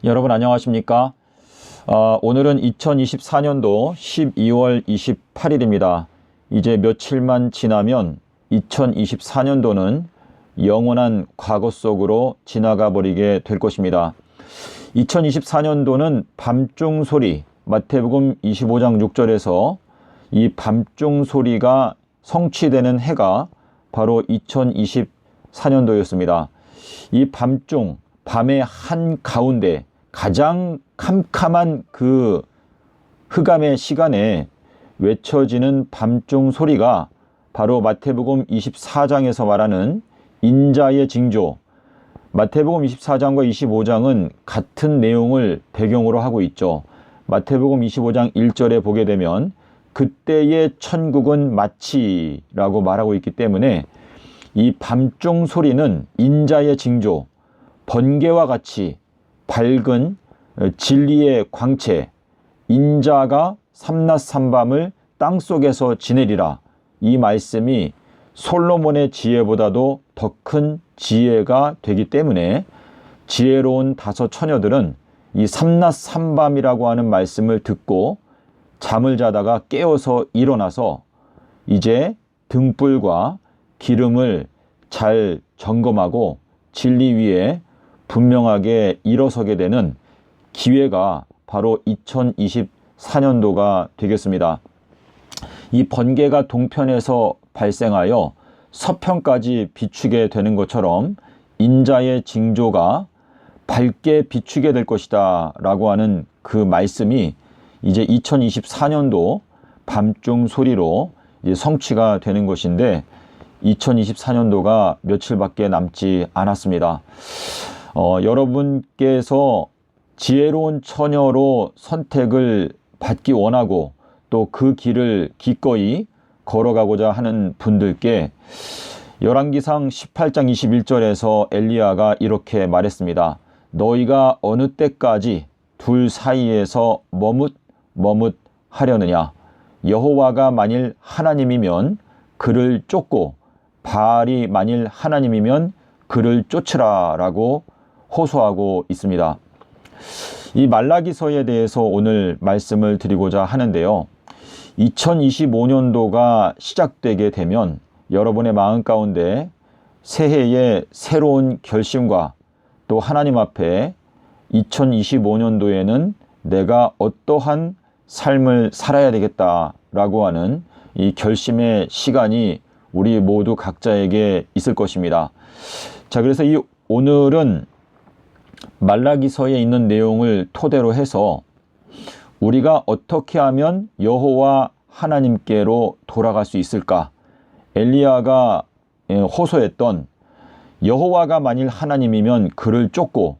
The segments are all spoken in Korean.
여러분 안녕하십니까? 오늘은 2024년도 12월 28일입니다. 이제 며칠만 지나면 2024년도는 영원한 과거 속으로 지나가 버리게 될 것입니다. 2024년도는 밤중 소리, 마태복음 25장 6절에서 이 밤중 소리가 성취되는 해가 바로 2024년도였습니다. 이 밤중, 밤의 한가운데 가장 캄캄한 그 흑암의 시간에 외쳐지는 밤중 소리가 바로 마태복음 24장에서 말하는 인자의 징조. 마태복음 24장과 25장은 같은 내용을 배경으로 하고 있죠. 마태복음 25장 1절에 보게 되면 그때의 천국은 마치라고 말하고 있기 때문에 이 밤중 소리는 인자의 징조, 번개와 같이 밝은 진리의 광채, 인자가 삼낮 삼밤을 땅속에서 지내리라. 이 말씀이 솔로몬의 지혜보다도 더 큰 지혜가 되기 때문에 지혜로운 다섯 처녀들은 이 삼낮 삼밤이라고 하는 말씀을 듣고 잠을 자다가 깨어서 일어나서 이제 등불과 기름을 잘 점검하고 진리 위에 분명하게 일어서게 되는 기회가 바로 2024년도가 되겠습니다. 이 번개가 동편에서 발생하여 서편까지 비추게 되는 것처럼 인자의 징조가 밝게 비추게 될 것이다 라고 하는 그 말씀이 이제 2024년도 밤중 소리로 이제 성취가 되는 것인데 2024년도가 며칠밖에 남지 않았습니다. 여러분께서 지혜로운 처녀로 선택을 받기 원하고 또 그 길을 기꺼이 걸어가고자 하는 분들께 열왕기상 18장 21절에서 엘리야가 이렇게 말했습니다. 너희가 어느 때까지 둘 사이에서 머뭇하려느냐. 여호와가 만일 하나님이면 그를 쫓고 바알이 만일 하나님이면 그를 쫓으라 라고 호소하고 있습니다. 이 말라기서에 대해서 오늘 말씀을 드리고자 하는데요. 2025년도가 시작되게 되면 여러분의 마음 가운데 새해의 새로운 결심과 또 하나님 앞에 2025년도에는 내가 어떠한 삶을 살아야 되겠다라고 하는 이 결심의 시간이 우리 모두 각자에게 있을 것입니다. 자, 그래서 오늘은 말라기서에 있는 내용을 토대로 해서 우리가 어떻게 하면 여호와 하나님께로 돌아갈 수 있을까? 엘리야가 호소했던 여호와가 만일 하나님이면 그를 쫓고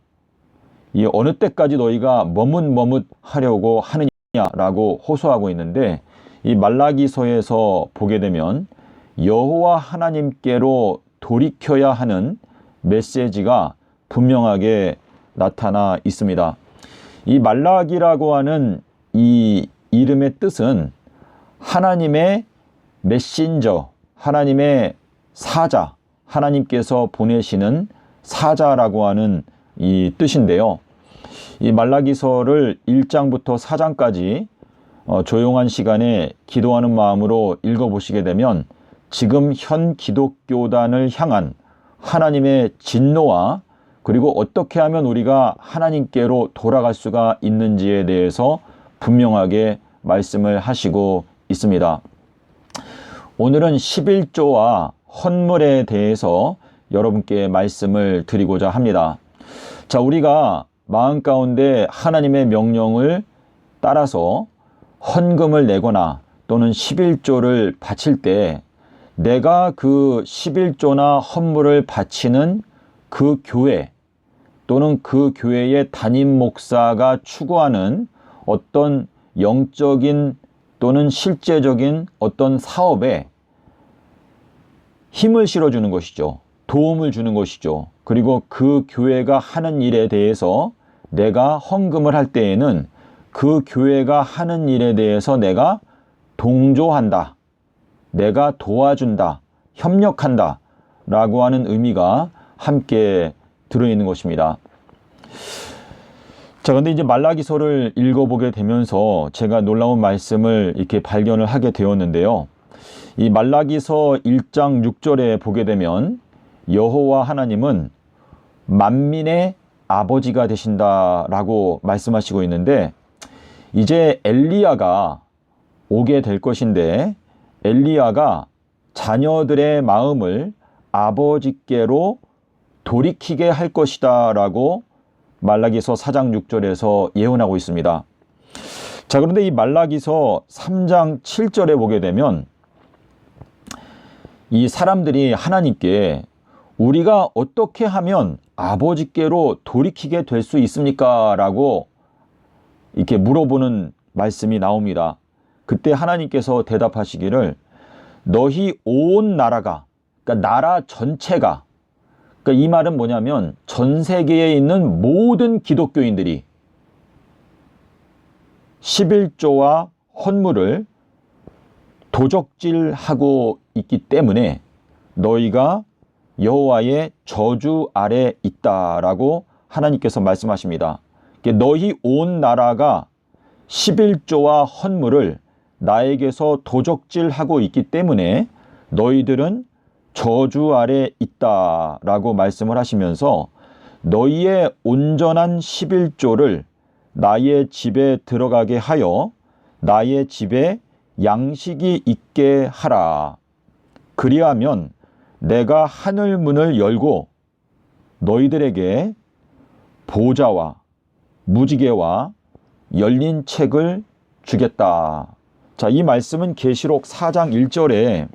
이 어느 때까지 너희가 머뭇하려고 하느냐라고 호소하고 있는데 이 말라기서에서 보게 되면 여호와 하나님께로 돌이켜야 하는 메시지가 분명하게 나타나 있습니다. 이 말라기라고 하는 이 이름의 뜻은 하나님의 메신저, 하나님의 사자, 하나님께서 보내시는 사자라고 하는 이 뜻인데요. 이 말라기서를 1장부터 4장까지 조용한 시간에 기도하는 마음으로 읽어보시게 되면 지금 현 기독교단을 향한 하나님의 진노와 그리고 어떻게 하면 우리가 하나님께로 돌아갈 수가 있는지에 대해서 분명하게 말씀을 하시고 있습니다. 오늘은 11조와 헌물에 대해서 여러분께 말씀을 드리고자 합니다. 자, 우리가 마음 가운데 하나님의 명령을 따라서 헌금을 내거나 또는 11조를 바칠 때 내가 그 11조나 헌물을 바치는 그 교회 또는 그 교회의 담임 목사가 추구하는 어떤 영적인 또는 실제적인 어떤 사업에 힘을 실어주는 것이죠. 도움을 주는 것이죠. 그리고 그 교회가 하는 일에 대해서 내가 헌금을 할 때에는 그 교회가 하는 일에 대해서 내가 동조한다. 내가 도와준다. 협력한다. 라고 하는 의미가 함께 들어있는 것입니다. 자, 근데 이제 말라기서를 읽어보게 되면서 제가 놀라운 말씀을 이렇게 발견을 하게 되었는데요. 이 말라기서 1장 6절에 보게 되면 여호와 하나님은 만민의 아버지가 되신다라고 말씀하시고 있는데, 이제 엘리야가 오게 될 것인데 엘리야가 자녀들의 마음을 아버지께로 돌이키게 할 것이다 라고 말라기서 4장 6절에서 예언하고 있습니다. 자, 그런데 이 말라기서 3장 7절에 보게 되면 이 사람들이 하나님께 우리가 어떻게 하면 아버지께로 돌이키게 될 수 있습니까? 라고 이렇게 물어보는 말씀이 나옵니다. 그때 하나님께서 대답하시기를 너희 온 나라가, 그러니까 나라 전체가, 그러니까 이 말은 뭐냐면 전 세계에 있는 모든 기독교인들이 11조와 헌물을 도적질하고 있기 때문에 너희가 여호와의 저주 아래 있다라고 하나님께서 말씀하십니다. 너희 온 나라가 11조와 헌물을 나에게서 도적질하고 있기 때문에 너희들은 저주 아래 있다라고 말씀을 하시면서 너희의 온전한 11조를 나의 집에 들어가게 하여 나의 집에 양식이 있게 하라. 그리하면 내가 하늘 문을 열고 너희들에게 보좌와 무지개와 열린 책을 주겠다. 자, 이 말씀은 계시록 4장 1절에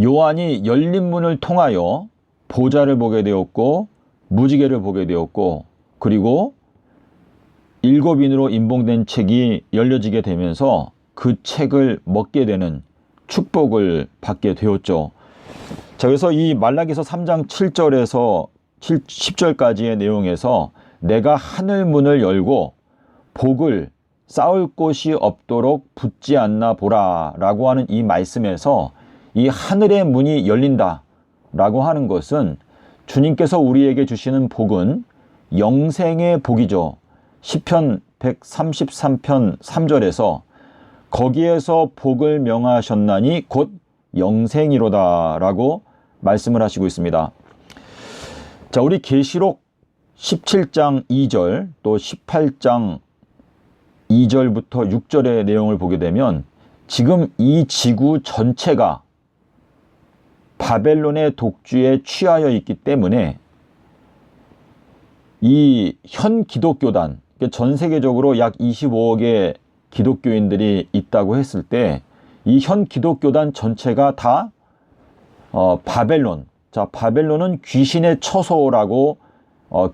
요한이 열린 문을 통하여 보좌를 보게 되었고 무지개를 보게 되었고, 그리고 7인으로 인봉된 책이 열려지게 되면서 그 책을 먹게 되는 축복을 받게 되었죠. 자, 그래서 이 말라기서 3장 7절에서 10절까지의 내용에서 내가 하늘 문을 열고 복을 쌓을 곳이 없도록 붙지 않나 보라 라고 하는 이 말씀에서 이 하늘의 문이 열린다 라고 하는 것은 주님께서 우리에게 주시는 복은 영생의 복이죠. 시편 133편 3절에서 거기에서 복을 명하셨나니 곧 영생이로다 라고 말씀을 하시고 있습니다. 자, 우리 계시록 17장 2절 또 18장 2절부터 6절의 내용을 보게 되면 지금 이 지구 전체가 바벨론의 독주에 취하여 있기 때문에 이 현 기독교단, 전 세계적으로 약 25억의 기독교인들이 있다고 했을 때 이 현 기독교단 전체가 다 바벨론, 자, 바벨론은 귀신의 처소라고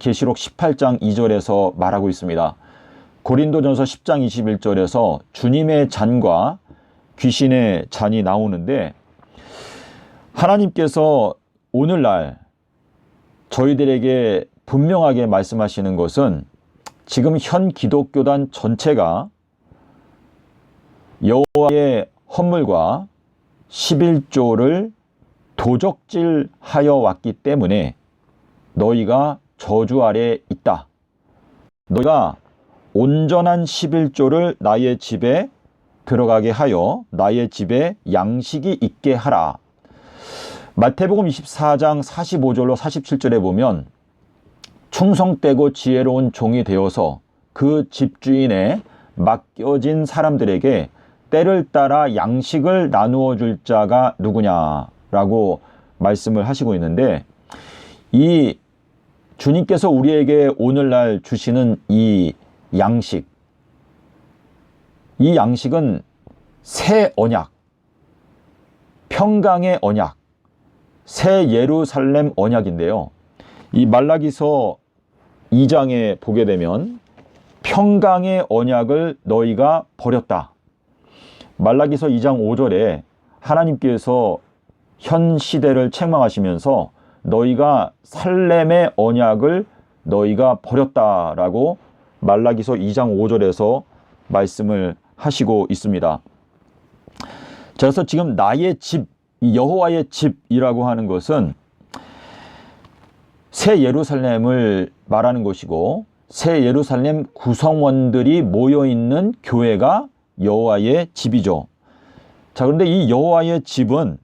계시록 18장 2절에서 말하고 있습니다. 고린도전서 10장 21절에서 주님의 잔과 귀신의 잔이 나오는데, 하나님께서 오늘날 저희들에게 분명하게 말씀하시는 것은 지금 현 기독교단 전체가 여호와의 헌물과 11조를 도적질하여 왔기 때문에 너희가 저주 아래 있다. 너희가 온전한 11조를 나의 집에 들어가게 하여 나의 집에 양식이 있게 하라. 마태복음 24장 45절로 47절에 보면 충성되고 지혜로운 종이 되어서 그 집주인의 맡겨진 사람들에게 때를 따라 양식을 나누어 줄 자가 누구냐라고 말씀을 하시고 있는데, 이 주님께서 우리에게 오늘날 주시는 이 양식, 이 양식은 새 언약, 평강의 언약, 새 예루살렘 언약인데요. 이 말라기서 2장에 보게 되면 평강의 언약을 너희가 버렸다. 말라기서 2장 5절에 하나님께서 현 시대를 책망하시면서 너희가 살렘의 언약을 너희가 버렸다라고 말라기서 2장 5절에서 말씀을 하시고 있습니다. 그래서 지금 나의 집, 여호와의 집이라고 하는 것은 새 예루살렘을 말하는 것이고, 새 예루살렘 구성원들이 모여있는 교회가 여호와의 집이죠. 자, 그런데 이 여호와의 집은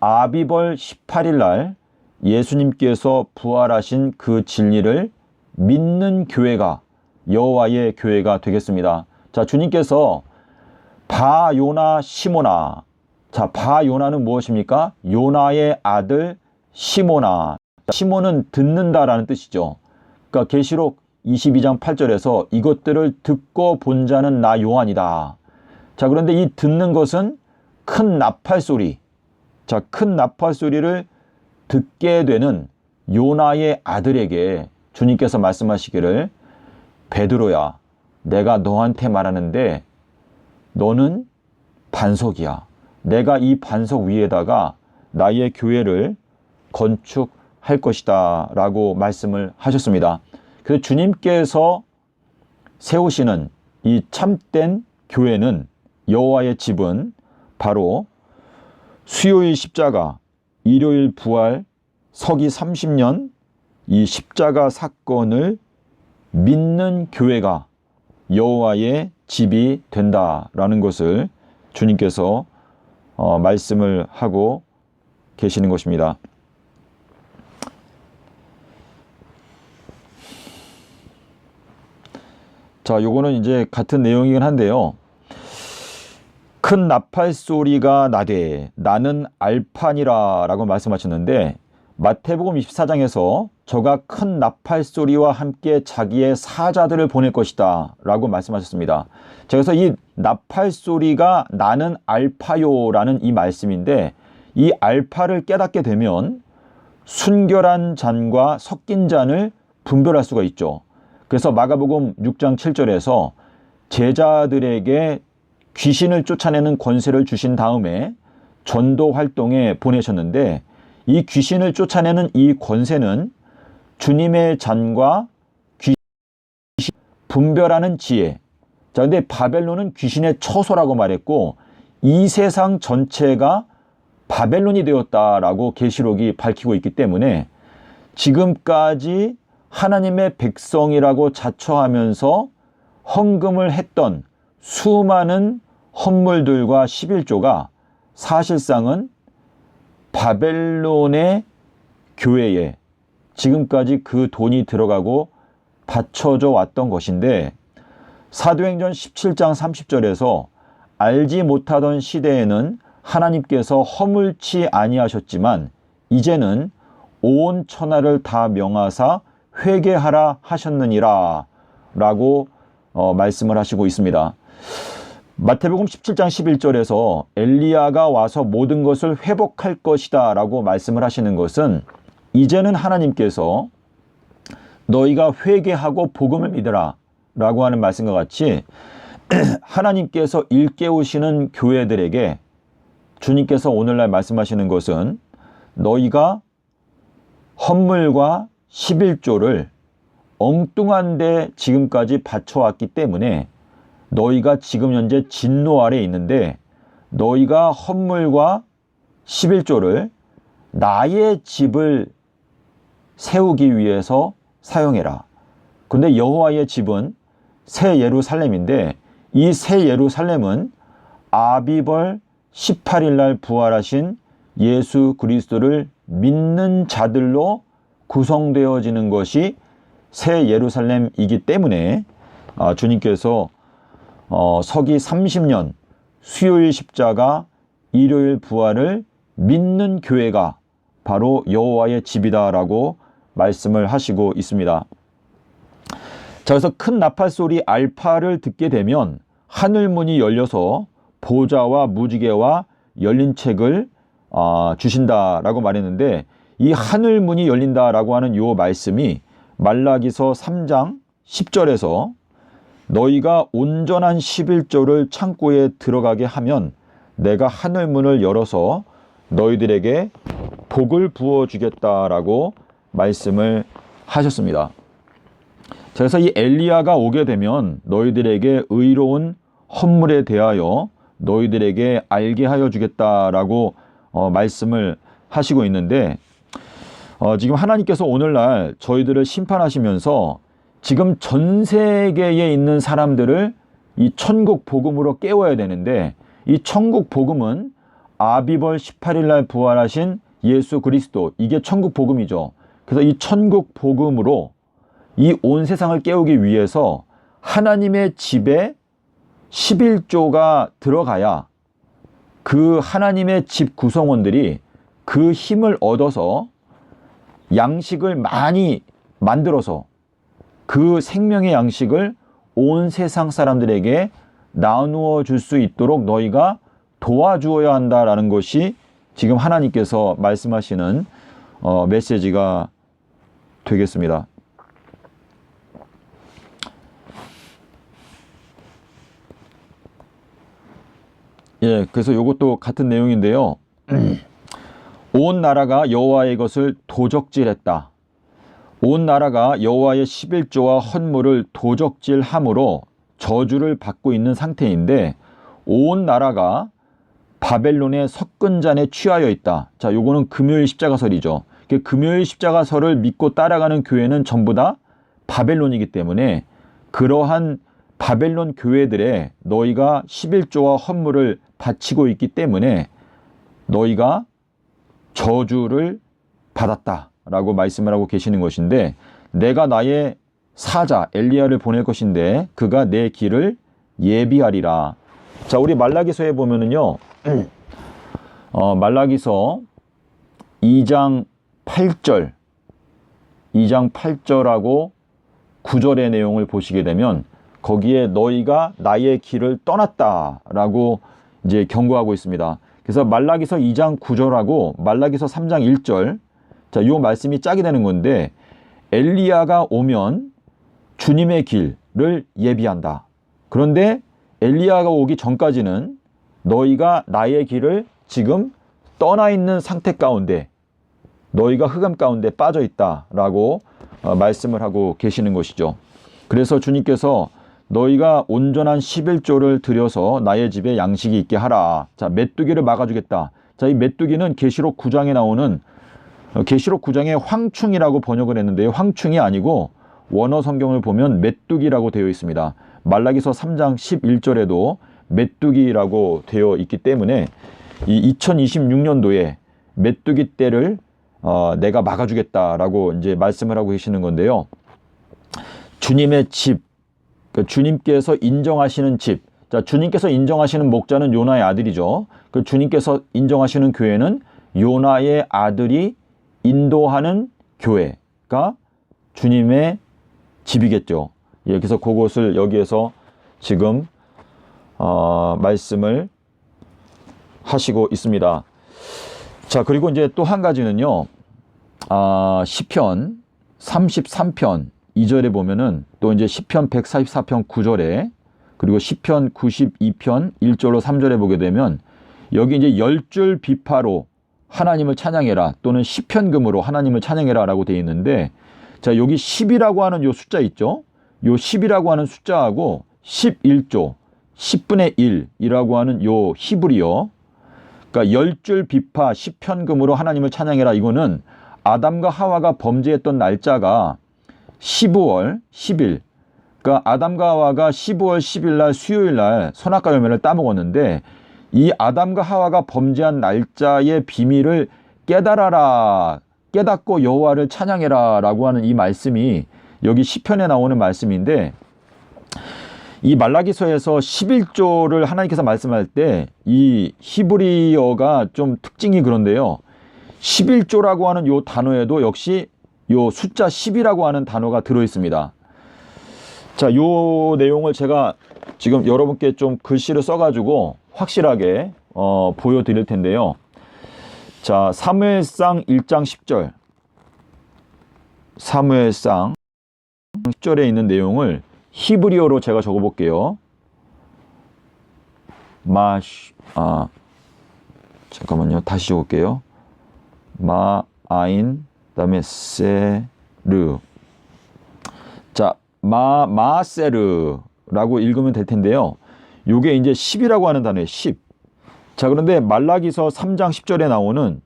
아비벌 18일 날 예수님께서 부활하신 그 진리를 믿는 교회가 여호와의 교회가 되겠습니다. 자, 주님께서 바요나 시모나. 자, 바요나는 무엇입니까? 요나의 아들 시모나. 시모는 듣는다라는 뜻이죠. 그러니까 계시록 22장 8절에서 이것들을 듣고 본 자는 나 요한이다. 자, 그런데 이 듣는 것은 큰 나팔 소리. 자, 큰 나팔 소리를 듣게 되는 요나의 아들에게 주님께서 말씀하시기를, 베드로야, 내가 너한테 말하는데 너는 반석이야. 내가 이 반석 위에다가 나의 교회를 건축할 것이다 라고 말씀을 하셨습니다. 그래서 주님께서 세우시는 이 참된 교회는, 여호와의 집은 바로 수요일 십자가, 일요일 부활, 서기 30년 이 십자가 사건을 믿는 교회가 여호와의 집이 된다라는 것을 주님께서 말씀을 하고 계시는 것입니다. 자, 요거는 이제 같은 내용이긴 한데요. 큰 나팔 소리가 나되 나는 알파니라 라고 말씀하셨는데, 마태복음 24장에서 저가 큰 나팔 소리와 함께 자기의 사자들을 보낼 것이다 라고 말씀하셨습니다. 자, 그래서 이 나팔 소리가 나는 알파요 라는 이 말씀인데, 이 알파를 깨닫게 되면 순결한 잔과 섞인 잔을 분별할 수가 있죠. 그래서 마가복음 6장 7절에서 제자들에게 귀신을 쫓아내는 권세를 주신 다음에 전도 활동에 보내셨는데, 이 귀신을 쫓아내는 이 권세는 주님의 잔과 귀신 분별하는 지혜. 자, 근데 바벨론은 귀신의 처소라고 말했고, 이 세상 전체가 바벨론이 되었다라고 계시록이 밝히고 있기 때문에 지금까지 하나님의 백성이라고 자처하면서 헌금을 했던 수많은 헌물들과 11조가 사실상은 바벨론의 교회에 지금까지 그 돈이 들어가고 바쳐져 왔던 것인데, 사도행전 17장 30절에서 알지 못하던 시대에는 하나님께서 허물치 아니하셨지만 이제는 온 천하를 다 명하사 회개하라 하셨느니라 라고 말씀을 하시고 있습니다. 마태복음 17장 11절에서 엘리야가 와서 모든 것을 회복할 것이다 라고 말씀을 하시는 것은, 이제는 하나님께서 너희가 회개하고 복음을 믿으라 라고 하는 말씀과 같이 하나님께서 일깨우시는 교회들에게 주님께서 오늘날 말씀하시는 것은, 너희가 헌물과 11조를 엉뚱한 데 지금까지 바쳐왔기 때문에 너희가 지금 현재 진노 아래 있는데, 너희가 헌물과 11조를 나의 집을 세우기 위해서 사용해라. 근데 여호와의 집은 새 예루살렘인데, 이 새 예루살렘은 아비벌 18일 날 부활하신 예수 그리스도를 믿는 자들로 구성되어지는 것이 새 예루살렘이기 때문에 주님께서 서기 30년 수요일 십자가, 일요일 부활을 믿는 교회가 바로 여호와의 집이다라고 말씀을 하시고 있습니다. 자, 그래서 큰 나팔 소리 알파를 듣게 되면 하늘문이 열려서 보좌와 무지개와 열린 책을 주신다라고 말했는데, 이 하늘문이 열린다라고 하는 이 말씀이 말라기서 3장 10절에서 너희가 온전한 11조를 창고에 들어가게 하면 내가 하늘문을 열어서 너희들에게 복을 부어주겠다라고 말씀을 하셨습니다. 그래서 이 엘리야가 오게 되면 너희들에게 의로운 헌물에 대하여 너희들에게 알게 하여 주겠다라고 말씀을 하시고 있는데, 지금 하나님께서 오늘날 저희들을 심판하시면서 지금 전 세계에 있는 사람들을 이 천국 복음으로 깨워야 되는데, 이 천국 복음은 아비벌 18일 날 부활하신 예수 그리스도, 이게 천국 복음이죠. 그래서 이 천국 복음으로 이 온 세상을 깨우기 위해서 하나님의 집에 11조가 들어가야 그 하나님의 집 구성원들이 그 힘을 얻어서 양식을 많이 만들어서 그 생명의 양식을 온 세상 사람들에게 나누어 줄 수 있도록 너희가 도와주어야 한다라는 것이 지금 하나님께서 말씀하시는 메시지가 되겠습니다. 예, 그래서 이것도 같은 내용인데요. 온 나라가 여호와의 것을 도적질했다. 온 나라가 여호와의 11조와 헌물을 도적질함으로 저주를 받고 있는 상태인데, 온 나라가 바벨론의 석근잔에 취하여 있다. 자, 요거는 금요일 십자가설이죠. 금요일 십자가설을 믿고 따라가는 교회는 전부 다 바벨론이기 때문에, 그러한 바벨론 교회들에 너희가 11조와 헌물을 바치고 있기 때문에 너희가 저주를 받았다라고 말씀을 하고 계시는 것인데, 내가 나의 사자 엘리야를 보낼 것인데 그가 내 길을 예비하리라. 자, 우리 말라기서에 보면은요, 말라기서 2장 8절하고 9절의 내용을 보시게 되면 거기에 너희가 나의 길을 떠났다라고 이제 경고하고 있습니다. 그래서 말라기서 2장 9절하고 말라기서 3장 1절, 자, 이 말씀이 짝이 되는 건데, 엘리야가 오면 주님의 길을 예비한다. 그런데 엘리야가 오기 전까지는 너희가 나의 길을 지금 떠나 있는 상태 가운데, 너희가 흑암 가운데 빠져 있다라고 말씀을 하고 계시는 것이죠. 그래서 주님께서 너희가 온전한 11조를 들여서 나의 집에 양식이 있게 하라. 자, 메뚜기를 막아주겠다. 자, 이 메뚜기는 계시록 9장에 나오는, 계시록 9장에 황충이라고 번역을 했는데 황충이 아니고 원어 성경을 보면 메뚜기라고 되어 있습니다. 말라기서 3장 11절에도 메뚜기라고 되어 있기 때문에 이 2026년도에 메뚜기 떼를 내가 막아주겠다라고 이제 말씀을 하고 계시는 건데요. 주님의 집, 주님께서 인정하시는 집, 자, 주님께서 인정하시는 목자는 요나의 아들이죠. 그 주님께서 인정하시는 교회는 요나의 아들이 인도하는 교회가 주님의 집이겠죠. 예, 그래서 그것을 여기에서 지금 말씀을 하시고 있습니다. 자, 그리고 이제 또 한 가지는요, 시편 33편 2절에 보면은 또 이제 시편 144편 9절에, 그리고 시편 92편 1절로 3절에 보게 되면 여기 이제 10줄 비파로 하나님을 찬양해라, 또는 시편금으로 하나님을 찬양해라 라고 되어 있는데, 자, 여기 10이라고 하는 요 숫자 있죠? 요 10이라고 하는 숫자하고 11조 10분의 1이라고 하는 요 히브리어, 그러니까 10줄 비파 시편금으로 하나님을 찬양해라, 이거는 아담과 하와가 범죄했던 날짜가 15월 10일, 그러니까 아담과 하와가 15월 10일 날 수요일 날 선악과 열매를 따먹었는데, 이 아담과 하와가 범죄한 날짜의 비밀을 깨달아라, 깨닫고 여호와를 찬양해라 라고 하는 이 말씀이 여기 시편에 나오는 말씀인데, 이 말라기서에서 11조를 하나님께서 말씀할 때 이 히브리어가 좀 특징이 그런데요, 11조라고 하는 요 단어에도 역시 요 숫자 10이라고 하는 단어가 들어 있습니다. 자, 요 내용을 제가 지금 여러분께 좀 글씨를 써가지고 확실하게 보여드릴 텐데요. 자, 사무엘상 1장 10절, 사무엘상 10절에 있는 내용을 히브리어로 제가 적어볼게요. 잠깐만요. 다시 적을게요. 마아인, 그다음에 세르. 자, 마세르라고 읽으면 될 텐데요. 요게 이제 10이라고 하는 단어예요. 10. 자, 그런데 말라기서 3장 10절에 나오는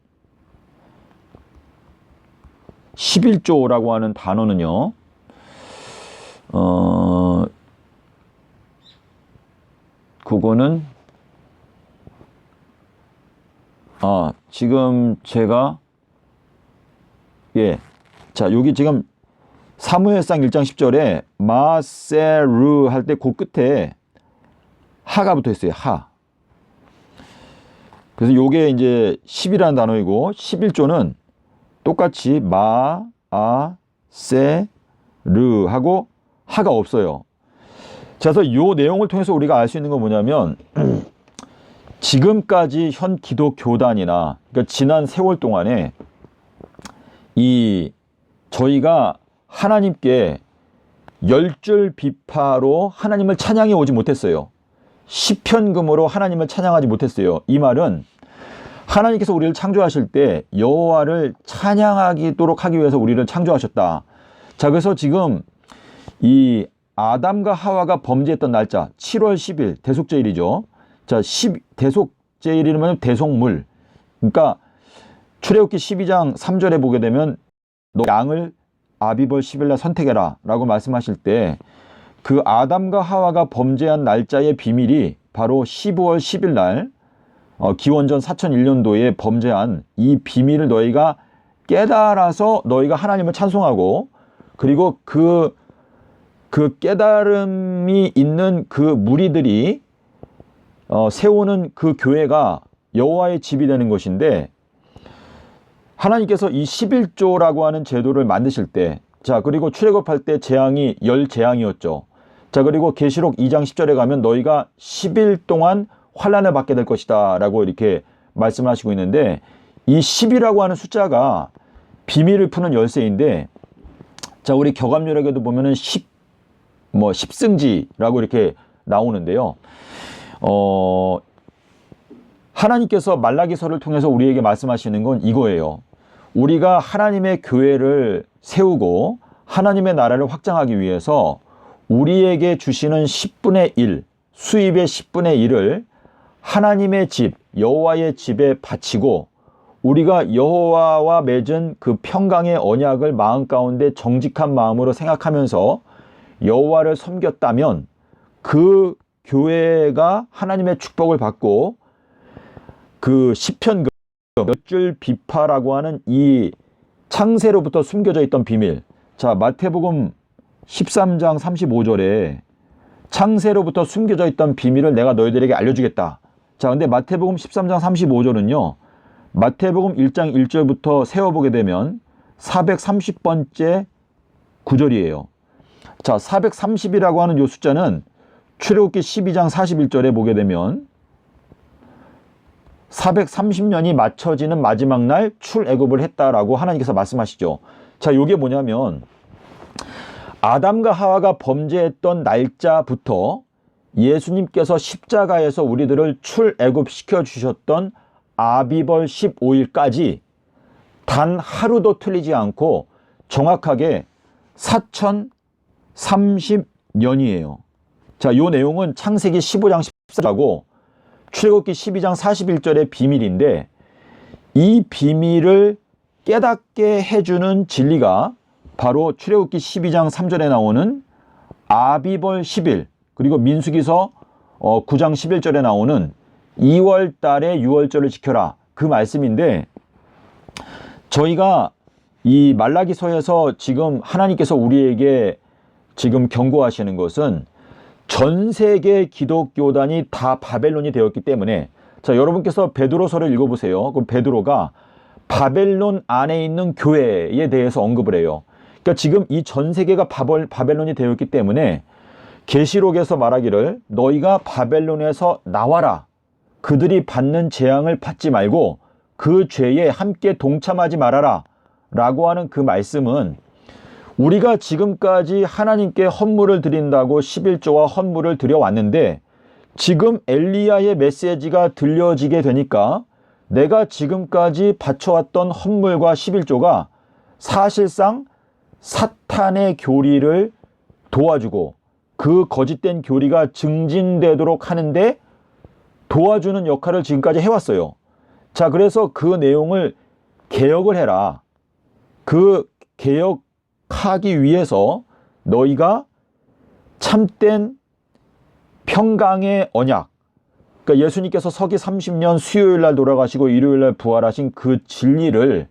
11조라고 하는 단어는요, 그거는 지금 제가 자, 여기 지금 사무엘상 1장 10절에 마세르 할 때 그 끝에 하가 붙어 있어요. 하. 그래서 요게 이제 10이라는 단어이고 11조는 똑같이 마, 아, 세, 르 하고 하가 없어요. 자, 그래서 요 내용을 통해서 우리가 알 수 있는 건 뭐냐면 지금까지 현 기독교단이나 그러니까 지난 세월 동안에 저희가 하나님께 열줄 비파로 하나님을 찬양해 오지 못했어요. 시편금으로 하나님을 찬양하지 못했어요. 이 말은 하나님께서 우리를 창조하실 때 여호와를 찬양하도록 하기 위해서 우리를 창조하셨다. 자, 그래서 지금 이 아담과 하와가 범죄했던 날짜 7월 10일 대속제일이죠. 자, 대속제일이면 대속물. 그러니까 출애굽기 12장 3절에 보게 되면 너 양을 아비벌 10일날 선택해라 라고 말씀하실 때 그 아담과 하와가 범죄한 날짜의 비밀이 바로 12월 10일 날 기원전 4001년도에 범죄한 이 비밀을 너희가 깨달아서 너희가 하나님을 찬송하고 그리고 그 깨달음이 있는 그 무리들이 세우는 그 교회가 여호와의 집이 되는 것인데 하나님께서 이 11조라고 하는 제도를 만드실 때 자, 그리고 출애굽할 때 재앙이 10재앙이었죠. 자, 그리고 계시록 2장 10절에 가면 너희가 10일 동안 환난을 받게 될 것이다 라고 이렇게 말씀을 하시고 있는데 이 10이라고 하는 숫자가 비밀을 푸는 열쇠인데 자, 우리 격암요락에도 보면은 10승지라고 이렇게 나오는데요. 하나님께서 말라기서를 통해서 우리에게 말씀하시는 건 이거예요. 우리가 하나님의 교회를 세우고 하나님의 나라를 확장하기 위해서 우리에게 주시는 10분의 1, 수입의 10분의 1을 하나님의 집, 여호와의 집에 바치고 우리가 여호와와 맺은 그 평강의 언약을 마음 가운데 정직한 마음으로 생각하면서 여호와를 섬겼다면 그 교회가 하나님의 축복을 받고 그 시편 몇 줄 비파라고 하는 이 창세로부터 숨겨져 있던 비밀. 자, 마태복음 13장 35절에 창세로부터 숨겨져 있던 비밀을 내가 너희들에게 알려주겠다. 자, 근데 마태복음 13장 35절은요. 마태복음 1장 1절부터 세워보게 되면 430번째 구절이에요. 자, 430이라고 하는 이 숫자는 출애굽기 12장 41절에 보게 되면 430년이 맞춰지는 마지막 날 출애굽을 했다라고 하나님께서 말씀하시죠. 자, 이게 뭐냐면 아담과 하와가 범죄했던 날짜부터 예수님께서 십자가에서 우리들을 출애굽시켜 주셨던 아비벌 15일까지 단 하루도 틀리지 않고 정확하게 4030년이에요. 자, 이 내용은 창세기 15장 14절하고 출애굽기 12장 41절의 비밀인데 이 비밀을 깨닫게 해주는 진리가 바로 출애굽기 12장 3절에 나오는 아비벌 10일 그리고 민수기서 9장 11절에 나오는 2월 달에 6월절을 지켜라 그 말씀인데 저희가 이 말라기서에서 지금 하나님께서 우리에게 지금 경고하시는 것은 전 세계 기독교단이 다 바벨론이 되었기 때문에 자, 여러분께서 베드로서를 읽어보세요. 그럼 베드로가 바벨론 안에 있는 교회에 대해서 언급을 해요. 그러니까 지금 이 전 세계가 바벨론이 되었기 때문에 계시록에서 말하기를 너희가 바벨론에서 나와라. 그들이 받는 재앙을 받지 말고 그 죄에 함께 동참하지 말아라. 라고 하는 그 말씀은 우리가 지금까지 하나님께 헌물을 드린다고 11조와 헌물을 드려왔는데 지금 엘리야의 메시지가 들려지게 되니까 내가 지금까지 바쳐왔던 헌물과 11조가 사실상 사탄의 교리를 도와주고 그 거짓된 교리가 증진되도록 하는데 도와주는 역할을 지금까지 해왔어요. 자, 그래서 그 내용을 개혁을 해라. 그 개혁하기 위해서 너희가 참된 평강의 언약, 그러니까 예수님께서 서기 30년 수요일 날 돌아가시고 일요일 날 부활하신 그 진리를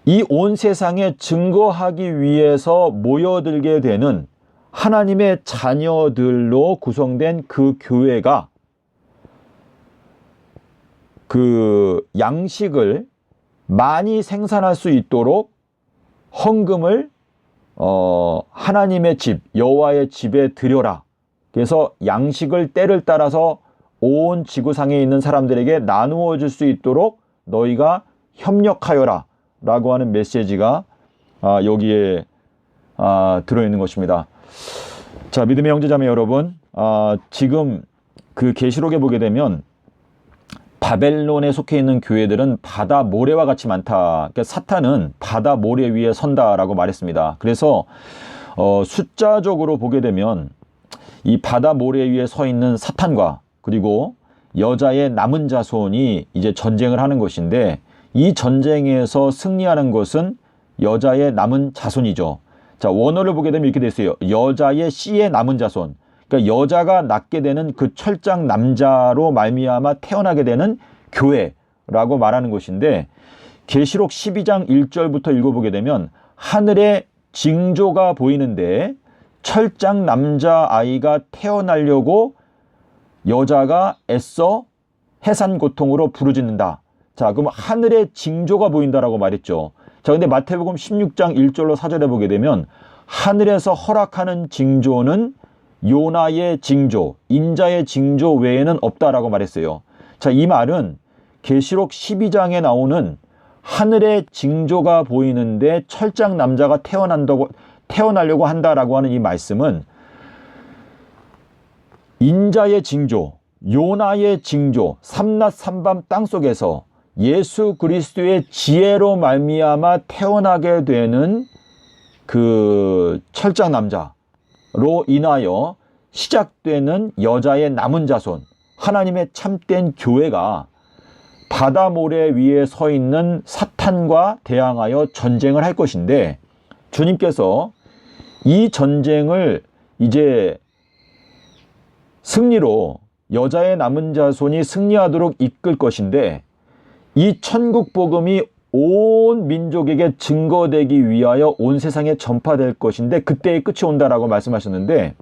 이 온 세상에 증거하기 위해서 모여들게 되는 하나님의 자녀들로 구성된 그 교회가 그 양식을 많이 생산할 수 있도록 헌금을 하나님의 집, 여호와의 집에 드려라. 그래서 양식을 때를 따라서 온 지구상에 있는 사람들에게 나누어 줄 수 있도록 너희가 협력하여라 라고 하는 메시지가 여기에 들어있는 것입니다. 자, 믿음의 형제자매 여러분, 지금 그 계시록에 보게 되면 바벨론에 속해 있는 교회들은 바다 모래와 같이 많다. 그러니까 사탄은 바다 모래 위에 선다라고 말했습니다. 그래서 숫자적으로 보게 되면 이 바다 모래 위에 서 있는 사탄과 그리고 여자의 남은 자손이 이제 전쟁을 하는 것인데, 이 전쟁에서 승리하는 것은 여자의 남은 자손이죠. 자, 원어를 보게 되면 이렇게 돼 있어요. 여자의 씨의 남은 자손. 그러니까 여자가 낳게 되는 그 철장 남자로 말미암아 태어나게 되는 교회라고 말하는 것인데, 계시록 12장 1절부터 읽어보게 되면 하늘에 징조가 보이는데 철장 남자 아이가 태어나려고 여자가 애써 해산 고통으로 부르짖는다. 자, 그럼 하늘에 징조가 보인다라고 말했죠. 자, 근데 마태복음 16장 1절로 4절에 보게 되면 하늘에서 허락하는 징조는 요나의 징조, 인자의 징조 외에는 없다라고 말했어요. 자, 이 말은 계시록 12장에 나오는 하늘의 징조가 보이는데 철장 남자가 태어나려고 한다라고 하는 이 말씀은 인자의 징조, 요나의 징조, 삼낮 삼밤 땅속에서 예수 그리스도의 지혜로 말미암아 태어나게 되는 그 철장 남자로 인하여 시작되는 여자의 남은 자손, 하나님의 참된 교회가 바다 모래 위에 서 있는 사탄과 대항하여 전쟁을 할 것인데, 주님께서 이 전쟁을 이제 승리로 여자의 남은 자손이 승리하도록 이끌 것인데, 이 천국 복음이 온 민족에게 증거되기 위하여 온 세상에 전파될 것인데 그때의 끝이 온다라고 말씀하셨는데,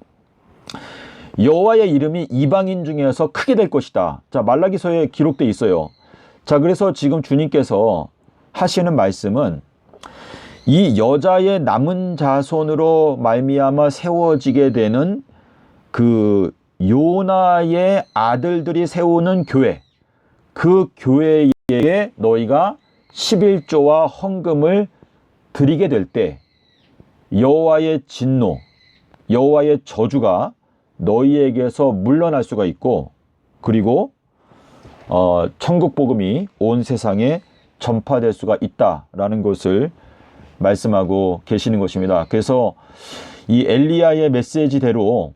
여호와의 이름이 이방인 중에서 크게 될 것이다. 자, 말라기서에 기록되어 있어요. 자, 그래서 지금 주님께서 하시는 말씀은 이 여자의 남은 자손으로 말미암아 세워지게 되는 그 요나의 아들들이 세우는 교회, 그 교회에게 너희가 11조와 헌금을 드리게 될 때 여호와의 진노, 여호와의 저주가 너희에게서 물러날 수가 있고, 그리고 천국 복음이 온 세상에 전파될 수가 있다라는 것을 말씀하고 계시는 것입니다. 그래서 이 엘리야의 메시지대로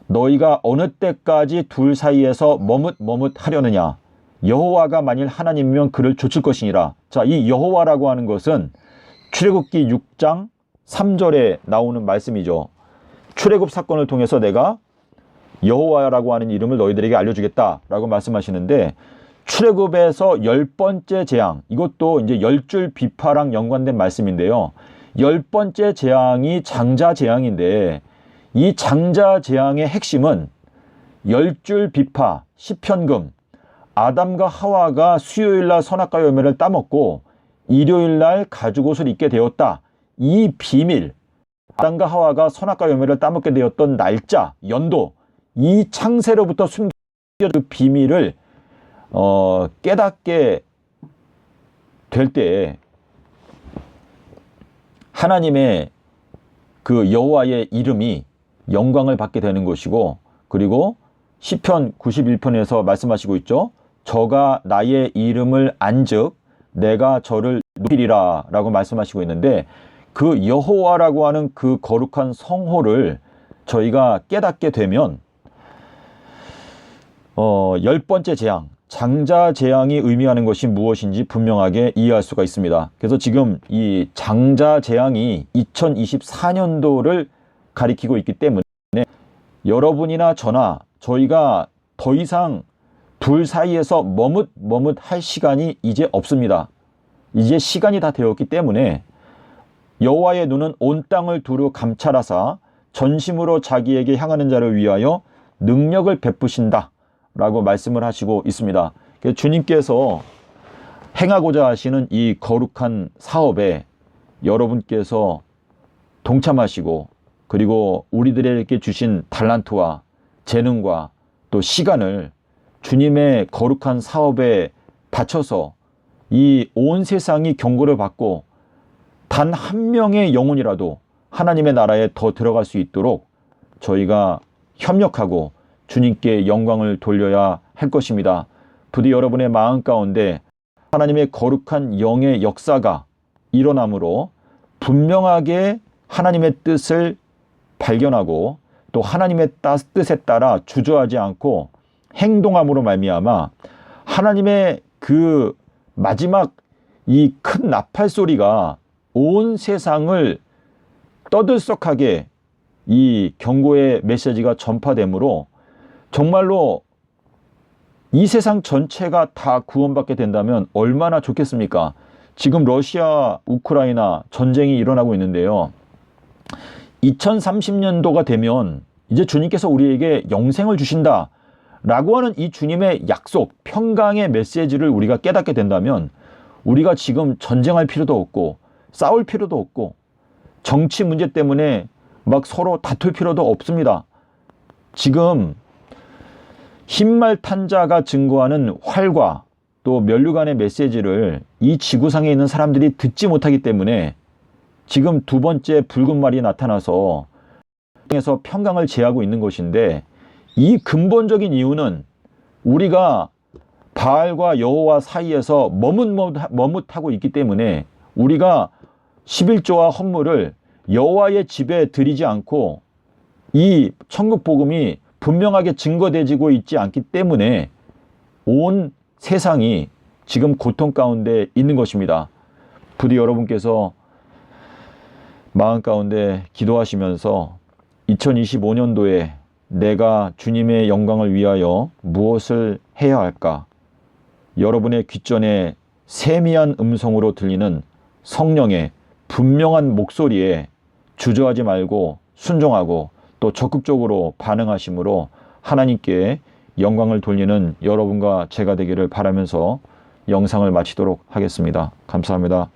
너희가 어느 때까지 둘 사이에서 머뭇하려느냐, 여호와가 만일 하나님이면 그를 좇을 것이니라. 자, 이 여호와라고 하는 것은 출애굽기 6장 3절에 나오는 말씀이죠. 출애굽 사건을 통해서 내가 여호와라고 하는 이름을 너희들에게 알려주겠다라고 말씀하시는데, 출애굽에서 10번째 재앙, 이것도 이제 10줄 비파랑 연관된 말씀인데요. 10번째 재앙이 장자 재앙인데, 이 장자 재앙의 핵심은 10줄 비파, 시편금, 아담과 하와가 수요일날 선악과 열매를 따먹고 일요일날 가죽옷을 입게 되었다. 이 비밀, 아담과 하와가 선악과 열매를 따먹게 되었던 날짜, 연도, 이 창세로부터 숨겨진 그 비밀을 깨닫게 될 때 하나님의 그 여호와의 이름이 영광을 받게 되는 것이고, 그리고 시편 91편에서 말씀하시고 있죠. 저가 나의 이름을 안즉 내가 저를 높이리라 라고 말씀하시고 있는데, 그 여호와라고 하는 그 거룩한 성호를 저희가 깨닫게 되면 10번째 재앙, 장자 재앙이 의미하는 것이 무엇인지 분명하게 이해할 수가 있습니다. 그래서 지금 이 장자 재앙이 2024년도를 가리키고 있기 때문에 여러분이나 저나 저희가 더 이상 둘 사이에서 머뭇할 시간이 이제 없습니다. 이제 시간이 다 되었기 때문에 여호와의 눈은 온 땅을 두루 감찰하사 전심으로 자기에게 향하는 자를 위하여 능력을 베푸신다 라고 말씀을 하시고 있습니다. 주님께서 행하고자 하시는 이 거룩한 사업에 여러분께서 동참하시고 그리고 우리들에게 주신 달란트와 재능과 또 시간을 주님의 거룩한 사업에 바쳐서 이 온 세상이 경고를 받고 단 한 명의 영혼이라도 하나님의 나라에 더 들어갈 수 있도록 저희가 협력하고 주님께 영광을 돌려야 할 것입니다. 부디 여러분의 마음 가운데 하나님의 거룩한 영의 역사가 일어나므로 분명하게 하나님의 뜻을 발견하고 또 하나님의 뜻에 따라 주저하지 않고 행동함으로 말미암아 하나님의 그 마지막 이 큰 나팔 소리가 온 세상을 떠들썩하게 이 경고의 메시지가 전파되므로 정말로 이 세상 전체가 다 구원받게 된다면 얼마나 좋겠습니까? 지금 러시아, 우크라이나 전쟁이 일어나고 있는데요. 2030년도가 되면 이제 주님께서 우리에게 영생을 주신다 라고 하는 이 주님의 약속, 평강의 메시지를 우리가 깨닫게 된다면 우리가 지금 전쟁할 필요도 없고 싸울 필요도 없고 정치 문제 때문에 막 서로 다툴 필요도 없습니다. 지금 흰말 탄 자가 증거하는 활과 또 면류관의 메시지를 이 지구상에 있는 사람들이 듣지 못하기 때문에 지금 두 번째 붉은 말이 나타나서 에서 평강을 제하고 있는 것인데 이 근본적인 이유는 우리가 바알과 여호와 사이에서 머뭇하고 있기 때문에 우리가 11조와 헌물을 여호와의 집에 드리지 않고 이 천국 복음이 분명하게 증거되지고 있지 않기 때문에 온 세상이 지금 고통 가운데 있는 것입니다. 부디 여러분께서 마음 가운데 기도하시면서 2025년도에 내가 주님의 영광을 위하여 무엇을 해야 할까? 여러분의 귓전에 세미한 음성으로 들리는 성령의 분명한 목소리에 주저하지 말고 순종하고 또 적극적으로 반응하심으로 하나님께 영광을 돌리는 여러분과 제가 되기를 바라면서 영상을 마치도록 하겠습니다. 감사합니다.